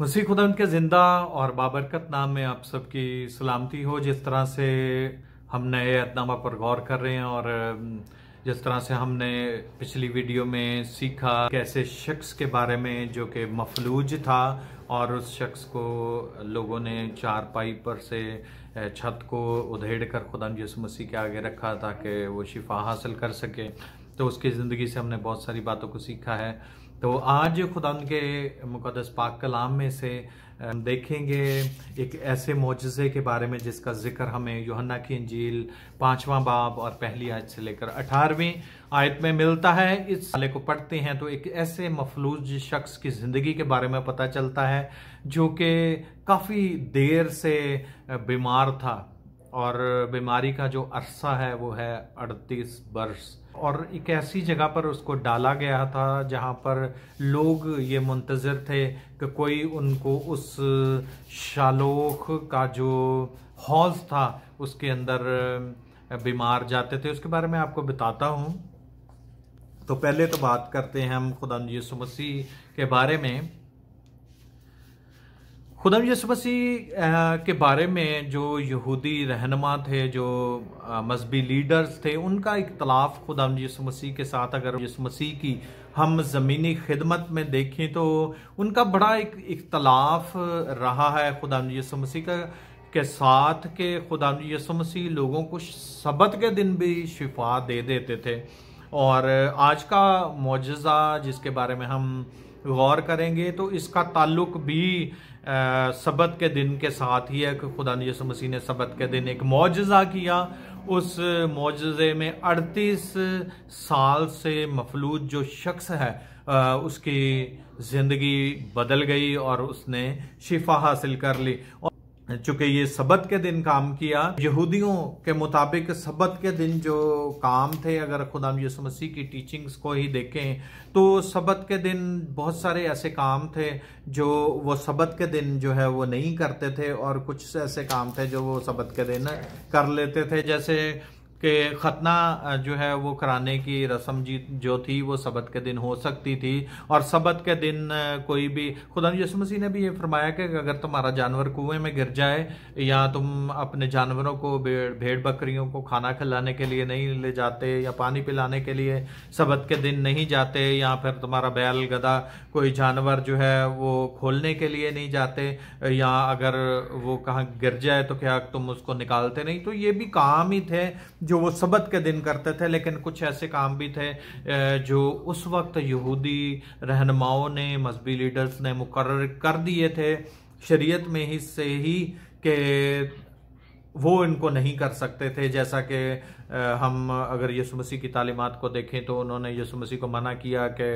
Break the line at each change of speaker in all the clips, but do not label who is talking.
मसीह खुदावंद के जिंदा और बाबरकत नाम में आप सबकी सलामती हो। जिस तरह से हम नए अहदनामा पर गौर कर रहे हैं और जिस तरह से हमने पिछली वीडियो में सीखा कैसे शख्स के बारे में जो कि मफलूज था और उस शख्स को लोगों ने चारपाई पर से छत को उधेड़ कर खुदावंद यीशु मसीह के आगे रखा ताकि वो शिफा हासिल कर सके। तो उसकी ज़िंदगी से हमने बहुत सारी बातों को सीखा है। तो आज खुदावंद के मुकद्दस पाक कलाम में से हम देखेंगे एक ऐसे मौजज़े के बारे में जिसका जिक्र हमें यूहन्ना की इंजील 5वां बाब और पहली आयत से लेकर 18वीं आयत में मिलता है। इस साले को पढ़ते हैं तो एक ऐसे मफलूज शख्स की ज़िंदगी के बारे में पता चलता है जो कि काफ़ी देर से बीमार था और बीमारी का जो अरसा है वो है 38 वर्ष, और एक ऐसी जगह पर उसको डाला गया था जहाँ पर लोग ये मुंतज़र थे कि कोई उनको उस शालोख का जो हौज़ था उसके अंदर बीमार जाते थे। उसके बारे में आपको बताता हूँ। तो पहले तो बात करते हैं हम खुदावंद यीशु मसीह के बारे में। खुदावंद यीशु मसीह के बारे में जो यहूदी रहनुमा थे, जो मजहबी लीडर्स थे, उनका इख्तलाफ खुदावंद यीशु मसीह के साथ अगर यीशु मसीह की हम ज़मीनी खिदमत में देखें तो उनका बड़ा एक इख्तलाफ रहा है खुदावंद यीशु मसीह के साथ कि खुदावंद यीशु मसीह लोगों को सब्त के दिन भी शिफा दे देते थे। और आज का मौजज़ा जिसके बारे में हम गौर करेंगे तो इसका ताल्लुक भी सब्त के दिन के साथ ही है कि खुदावंद यीशु मसीह ने सब्त के दिन एक मौजज़ा किया। उस मौजज़े में 38 साल से मफलूज जो शख्स है उसकी ज़िंदगी बदल गई और उसने शिफा हासिल कर ली। चूंकि ये सब्त के दिन काम किया, यहूदियों के मुताबिक सब्त के दिन जो काम थे, अगर खुदावंद यीशु मसीह की टीचिंग्स को ही देखें तो सब्त के दिन बहुत सारे ऐसे काम थे जो वो सब्त के दिन जो है वो नहीं करते थे, और कुछ ऐसे काम थे जो वो सब्त के दिन कर लेते थे। जैसे कि खतना जो है वो कराने की रस्म जो थी वो सब्त के दिन हो सकती थी, और सब्त के दिन कोई भी, खुदावंद यीशु मसीह ने भी ये फरमाया कि अगर तुम्हारा जानवर कुएं में गिर जाए या तुम अपने जानवरों को भेड़ बकरियों को खाना खिलाने के लिए नहीं ले जाते या पानी पिलाने के लिए सब्त के दिन नहीं जाते, या फिर तुम्हारा बैल गधा कोई जानवर जो है वो खोलने के लिए नहीं जाते, या अगर वो कहाँ गिर जाए तो क्या तुम उसको निकालते नहीं, तो ये भी काम ही थे जो वो सब्त के दिन करते थे। लेकिन कुछ ऐसे काम भी थे जो उस वक्त यहूदी रहनुमाओं ने, मजहबी लीडर्स ने मुकर्रर कर दिए थे शरीयत में ही से ही कि वो इनको नहीं कर सकते थे। जैसा कि हम अगर यीशु मसीह की तालीमात को देखें तो उन्होंने यीशु मसीह को मना किया कि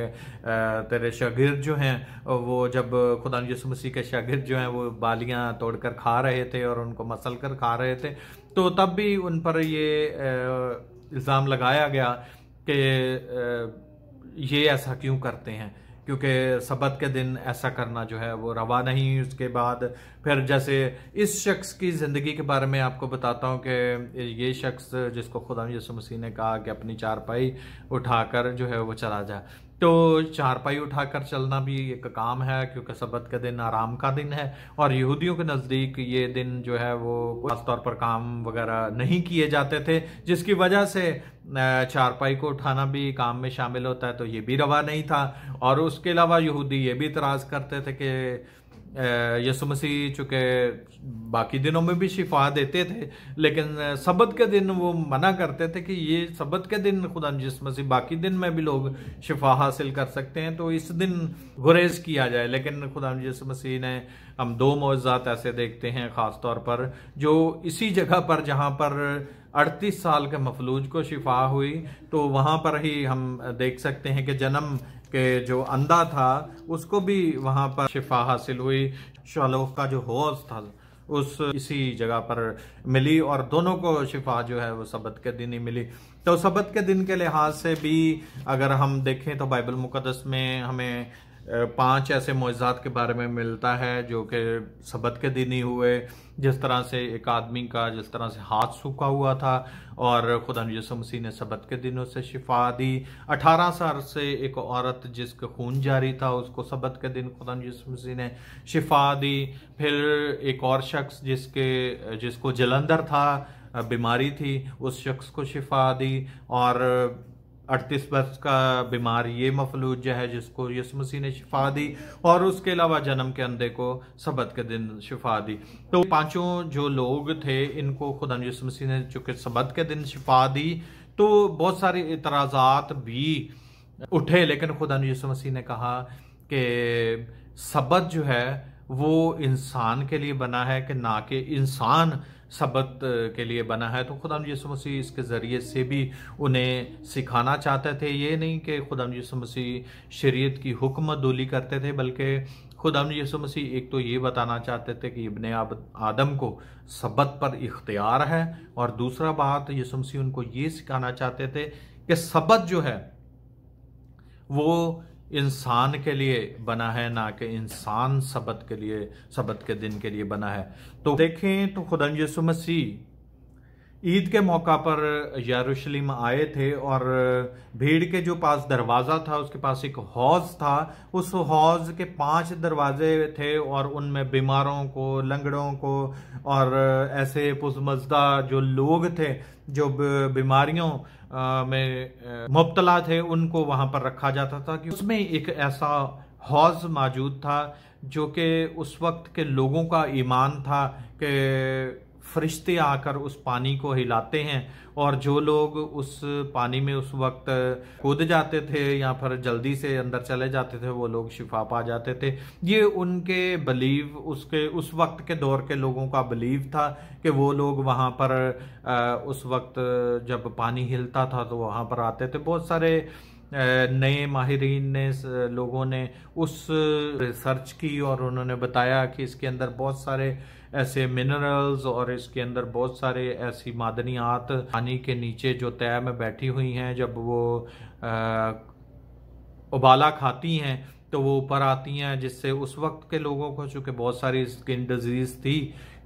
तेरे शागिर्द जो हैं वो, जब खुदावंद यीशु मसीह के शागिर्द जो हैं वो बालियां तोड़कर खा रहे थे और उनको मसल कर खा रहे थे, तो तब भी उन पर ये इल्ज़ाम लगाया गया कि ये ऐसा क्यों करते हैं, क्योंकि सब्त के दिन ऐसा करना जो है वो रवा नहीं। उसके बाद फिर जैसे इस शख्स की ज़िंदगी के बारे में आपको बताता हूँ कि ये शख्स जिसको खुदावंद यीशु मसीह ने कहा कि अपनी चारपाई उठाकर जो है वो चला जाए, तो चारपाई उठाकर चलना भी एक काम है क्योंकि सब्त का दिन आराम का दिन है, और यहूदियों के नज़दीक ये दिन जो है वो खास तौर पर काम वगैरह नहीं किए जाते थे, जिसकी वजह से चारपाई को उठाना भी काम में शामिल होता है, तो ये भी रवा नहीं था। और उसके अलावा यहूदी ये भी इतराज़ करते थे कि यीशु मसीह चूँकि बाकी दिनों में भी शिफा देते थे, लेकिन सब्त के दिन वो मना करते थे कि ये सब्त के दिन खुदावंद यीशु मसीह बाकी दिन में भी लोग शिफा हासिल कर सकते हैं, तो इस दिन गुरेज किया जाए। लेकिन खुदावंद यीशु मसीह ने, हम दो मौजज़ात ऐसे देखते हैं ख़ास तौर पर जो इसी जगह पर जहाँ पर 38 साल के मफलूज को शिफा हुई, तो वहाँ पर ही हम देख सकते हैं कि जन्म के जो अंधा था उसको भी वहाँ पर शिफा हासिल हुई। शालोख का जो हौज़ था उस इसी जगह पर मिली, और दोनों को शिफा जो है वो सब्त के दिन ही मिली। तो सब्त के दिन के लिहाज से भी अगर हम देखें तो बाइबल मुकद्दस में हमें 5 ऐसे मुअज़्ज़ात के बारे में मिलता है जो कि सबत के दिन ही हुए। जिस तरह से एक आदमी का जिस तरह से हाथ सूखा हुआ था और खुदा यीशु मसीह ने सबत के दिन उसे शिफा दी। 18 साल से एक औरत जिसका खून जारी था उसको सबत के दिन खुदा यीशु मसीह ने शिफा दी। फिर एक और शख्स जिसको जलंधर था, बीमारी थी, उस शख्स को शिफा दी। और 38 वर्ष का बीमार ये मफलूज है जिसको यीशु मसीह ने शिफा दी। और उसके अलावा जन्म के अंधे को सबत के दिन शिफा दी। तो 5 जो लोग थे इनको खुदा यीशु मसीह ने चूंकि सबत के दिन शिफा दी तो बहुत सारे इतराज़ात भी उठे, लेकिन खुदा यीशु मसीह ने कहा कि सबत जो है वो इंसान के लिए बना है कि ना कि इंसान सबत के लिए बना है। तो खुदा यीशु मसीह इसके ज़रिए से भी उन्हें सिखाना चाहते थे। ये नहीं कि खुदा यीशु मसीह शरीयत की हुक्मदूली करते थे, बल्कि खुदा यीशु मसीह एक तो ये बताना चाहते थे कि इब्ने आदम को सबत पर इख्तियार है, और दूसरा बात यीशु मसीह उनको ये सिखाना चाहते थे कि सबत जो है वो इंसान के लिए बना है, ना कि इंसान सबत के दिन के लिए बना है। तो देखें तो खुदा यीशु मसीह ईद के मौका पर यरूशलेम आए थे और भीड़ के जो पास दरवाज़ा था उसके पास एक हौज था। उस हौज के 5 दरवाजे थे और उनमें बीमारों को, लंगड़ों को और ऐसे पुज़मज़दा जो लोग थे जो बीमारियों में मुब्तला थे उनको वहां पर रखा जाता था। कि उसमें एक ऐसा हौज मौजूद था जो कि उस वक्त के लोगों का ईमान था कि फरिश्ते आकर उस पानी को हिलाते हैं और जो लोग उस पानी में उस वक्त कूद जाते थे या फिर जल्दी से अंदर चले जाते थे वो लोग शिफा पा जाते थे। ये उनके बिलीव, उस वक्त के दौर के लोगों का बिलीव था कि वो लोग वहाँ पर उस वक्त जब पानी हिलता था तो वहाँ पर आते थे। बहुत सारे नए माहिरीन ने, लोगों ने उस रिसर्च की और उन्होंने बताया कि इसके अंदर बहुत सारे ऐसे मिनरल्स और इसके अंदर बहुत सारे ऐसी मादनियात पानी के नीचे जो तय में बैठी हुई हैं, जब वो उबाला खाती हैं तो वो ऊपर आती हैं, जिससे उस वक्त के लोगों को चूँकि बहुत सारी स्किन डिजीज़ थी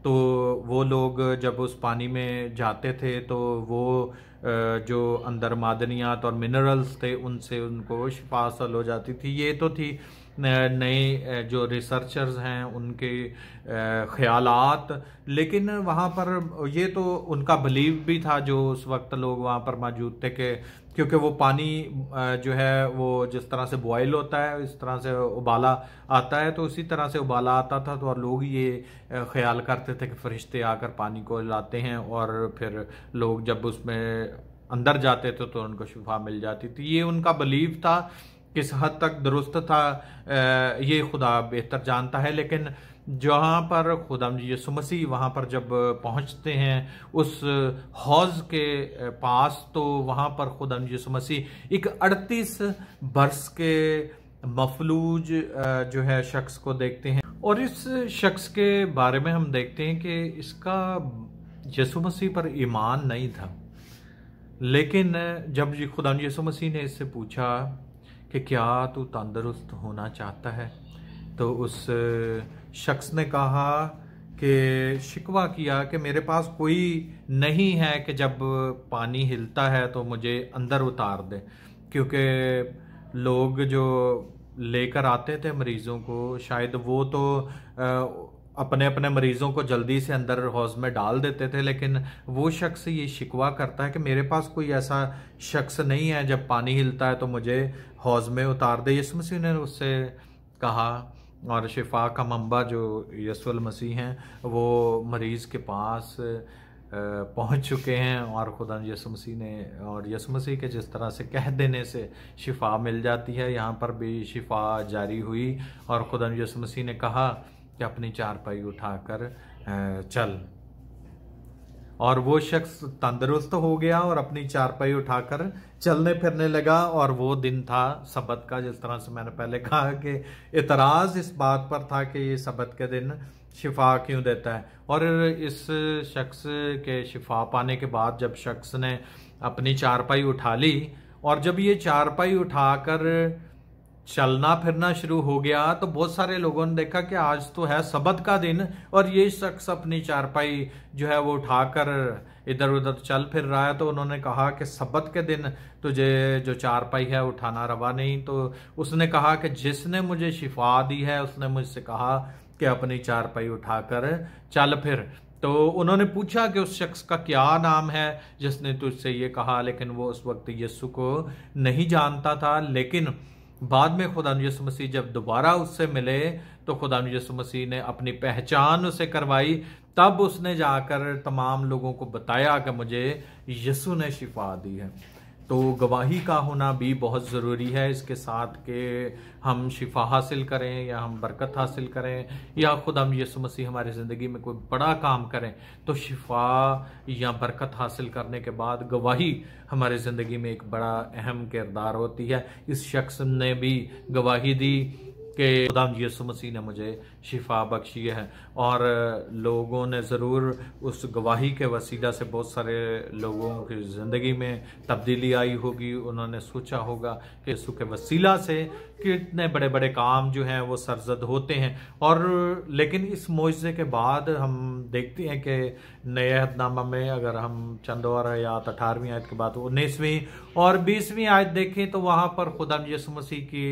तो वो लोग जब उस पानी में जाते थे तो वो जो अंदर मादनियात और मिनरल्स थे उनसे उनको शिफा हासिल हो जाती थी। ये तो थी नए जो रिसर्चर्स हैं उनके ख्यालात, लेकिन वहाँ पर ये तो उनका बिलीव भी था जो उस वक्त लोग वहाँ पर मौजूद थे कि क्योंकि वो पानी जो है वो जिस तरह से बॉयल होता है इस तरह से उबाला आता है, तो उसी तरह से उबाला आता था। तो और लोग ये ख्याल करते थे कि फरिश्ते आकर पानी को लाते हैं और फिर लोग जब उसमें अंदर जाते थे तो उनको शिफा मिल जाती थी। ये उनका बिलीव था। किस हद तक दुरुस्त था ये खुदा बेहतर जानता है, लेकिन जहाँ पर खुदा यीशु मसीह वहाँ पर जब पहुँचते हैं उस हौज के पास, तो वहाँ पर खुदा यीशु मसीह एक 38 बरस के मफलूज जो है शख्स को देखते हैं। और इस शख्स के बारे में हम देखते हैं कि इसका यीशु मसीह पर ईमान नहीं था, लेकिन जब खुदा यीशु मसीह ने इससे पूछा कि क्या तू तंदुरुस्त होना चाहता है, तो उस शख्स ने कहा कि शिकवा किया कि मेरे पास कोई नहीं है कि जब पानी हिलता है तो मुझे अंदर उतार दे, क्योंकि लोग जो लेकर आते थे मरीज़ों को शायद वो तो अपने अपने मरीज़ों को जल्दी से अंदर हौज में डाल देते थे, लेकिन वो शख्स ये शिकवा करता है कि मेरे पास कोई ऐसा शख्स नहीं है जब पानी हिलता है तो मुझे हौज में उतार दे। यीशु मसीह ने उससे कहा और शिफा का मंबा जो यीशु मसीह हैं वो मरीज़ के पास पहुंच चुके हैं और खुदा यीशु मसीह ने और यीशु मसीह के जिस तरह से कह देने से शिफा मिल जाती है, यहाँ पर भी शिफा जारी हुई और खुदा यीशु मसीह ने कहा कि अपनी चारपाई उठाकर चल, और वो शख्स तंदुरुस्त हो गया और अपनी चारपाई उठाकर चलने फिरने लगा। और वो दिन था सबत का, जिस तरह से मैंने पहले कहा कि इतराज़ इस बात पर था कि ये सबत के दिन शिफा क्यों देता है। और इस शख्स के शिफा पाने के बाद जब शख्स ने अपनी चारपाई उठा ली और जब ये चारपाई उठाकर चलना फिरना शुरू हो गया तो बहुत सारे लोगों ने देखा कि आज तो है सबत का दिन और ये शख्स अपनी चारपाई जो है वो उठाकर इधर उधर चल फिर रहा है। तो उन्होंने कहा कि सबत के दिन तुझे जो चारपाई है उठाना रवा नहीं। तो उसने कहा कि जिसने मुझे शिफा दी है उसने मुझसे कहा कि अपनी चारपाई उठाकर चल फिर। तो उन्होंने पूछा कि उस शख्स का क्या नाम है जिसने तुझसे ये कहा, लेकिन वो उस वक्त यीशु को नहीं जानता था। लेकिन बाद में खुदा यीशु मसीह जब दोबारा उससे मिले तो खुदा यीशु मसीह ने अपनी पहचान उसे करवाई। तब उसने जाकर तमाम लोगों को बताया कि मुझे यीशु ने शिफा दी है। तो गवाही का होना भी बहुत ज़रूरी है। इसके साथ के हम शिफा हासिल करें या हम बरकत हासिल करें या खुदा यीशु मसीह हमारी ज़िंदगी में कोई बड़ा काम करें, तो शिफा या बरकत हासिल करने के बाद गवाही हमारी ज़िंदगी में एक बड़ा अहम किरदार होती है। इस शख्स ने भी गवाही दी कि खुदा यीशु मसीह ने मुझे शिफा बख्शी है। और लोगों ने ज़रूर उस गवाही के वसीला से बहुत सारे लोगों की ज़िंदगी में तब्दीली आई होगी। उन्होंने सोचा होगा कि यीशु के वसीला से कितने बड़े बड़े काम जो हैं वो सरजद होते हैं। और लेकिन इस मौजज़े के बाद हम देखते हैं कि नए अहदनामा में अगर हम चंद और आयत 18वीं आयत के बाद 19वीं और 20वीं आयत देखें तो वहाँ पर खुदा यीशु मसीह की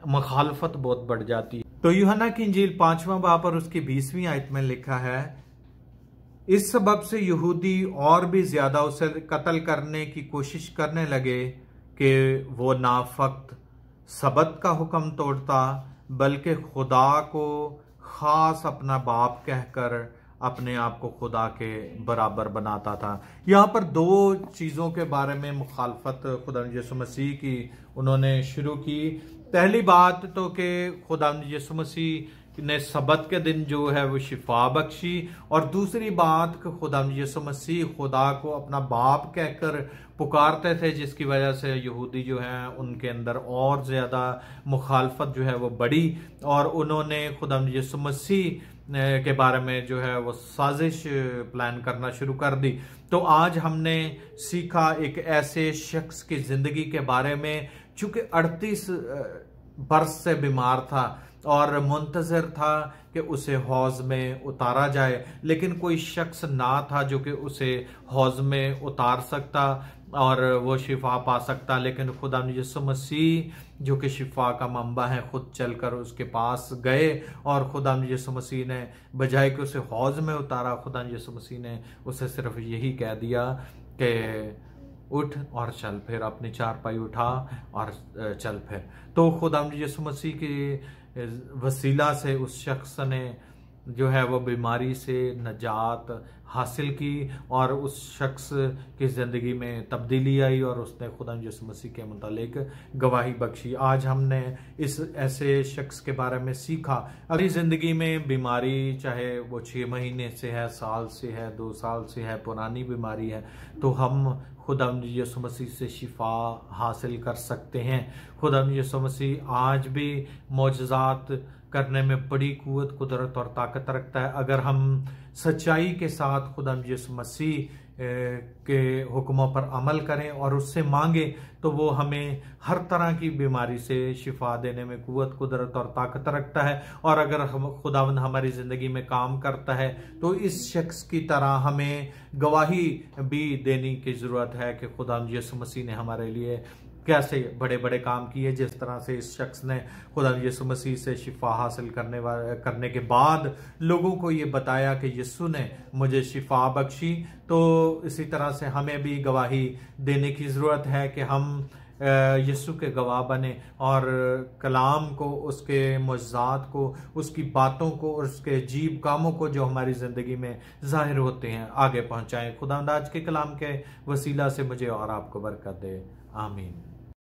मुखालफत बहुत बढ़ जाती है। तो यूहन्ना की इंजील 5वां बाब और उसकी 20वीं आयत में लिखा है, इस सबब से यहूदी और भी ज्यादा उसे कत्ल करने की कोशिश करने लगे कि वो ना फक्त सबत का हुक्म तोड़ता बल्कि खुदा को खास अपना बाप कहकर अपने आप को खुदा के बराबर बनाता था। यहाँ पर दो चीज़ों के बारे में मुखालफत खुदा यीशु मसीह की उन्होंने शुरू की। पहली बात तो कि खुदा यीशु मसीह ने सबत के दिन जो है वो शिफा बख्शी, और दूसरी बात कि खुदा यीशु मसीह खुदा को अपना बाप कहकर पुकारते थे, जिसकी वजह से यहूदी जो हैं उनके अंदर और ज़्यादा मुखालफत जो है वो बढ़ी और उन्होंने खुदा यीशु मसीह के बारे में जो है वो साजिश प्लान करना शुरू कर दी। तो आज हमने सीखा एक ऐसे शख्स की ज़िंदगी के बारे में चूँकि 38 बरस से बीमार था और मुंतजर था कि उसे हौज में उतारा जाए, लेकिन कोई शख्स ना था जो कि उसे हौज में उतार सकता और वो शिफा पा सकता। लेकिन खुदा यीशु मसीह जो कि शिफा का मंबा है खुद चलकर उसके पास गए और खुदा यीशु मसीह ने बजाय कि उसे हौज में उतारा, खुदा यीशु मसीह ने उसे सिर्फ यही कह दिया कि उठ और चल फिर, अपनी चारपाई उठा और चल फिर। तो खुदा यीशु मसीह के वसीला से उस शख्स ने जो है वो बीमारी से नजात हासिल की और उस शख्स की ज़िंदगी में तब्दीली आई और उसने खुदा यीशु मसीह के मुतालिक गवाही बख्शी। आज हमने इस ऐसे शख्स के बारे में सीखा। अगली ज़िंदगी में बीमारी चाहे वो 6 महीने से है, साल से है, 2 साल से है, पुरानी बीमारी है, तो हम खुदा यीशु मसीह से शिफा हासिल कर सकते हैं। खुदा यीशु मसीह आज भी मौजज़ात करने में बड़ी कुव्वत, कुदरत और ताकत रखता है। अगर हम सच्चाई के साथ खुदा यीशु मसीह के हुक्मों पर अमल करें और उससे मांगे तो वो हमें हर तरह की बीमारी से शिफा देने में कुव्वत, कुदरत और ताकत रखता है। और अगर हम खुदावंद हमारी ज़िंदगी में काम करता है तो इस शख्स की तरह हमें गवाही भी देने की ज़रूरत है कि खुदा यीशु मसीह ने हमारे लिए कैसे बड़े बड़े काम किए। जिस तरह से इस शख्स ने खुदा यीशु मसीह से शिफा हासिल करने के बाद लोगों को ये बताया कि यीशु ने मुझे शिफा बख्शी, तो इसी तरह से हमें भी गवाही देने की ज़रूरत है कि हम यीशु के गवाह बने और कलाम को, उसके मुअज़्ज़ात को, उसकी बातों को और उसके अजीब कामों को जो हमारी ज़िंदगी में ज़ाहिर होते हैं आगे पहुँचाएँ। खुदा आज के कलाम के वसीला से मुझे और आपको बरकत दे। आमीन।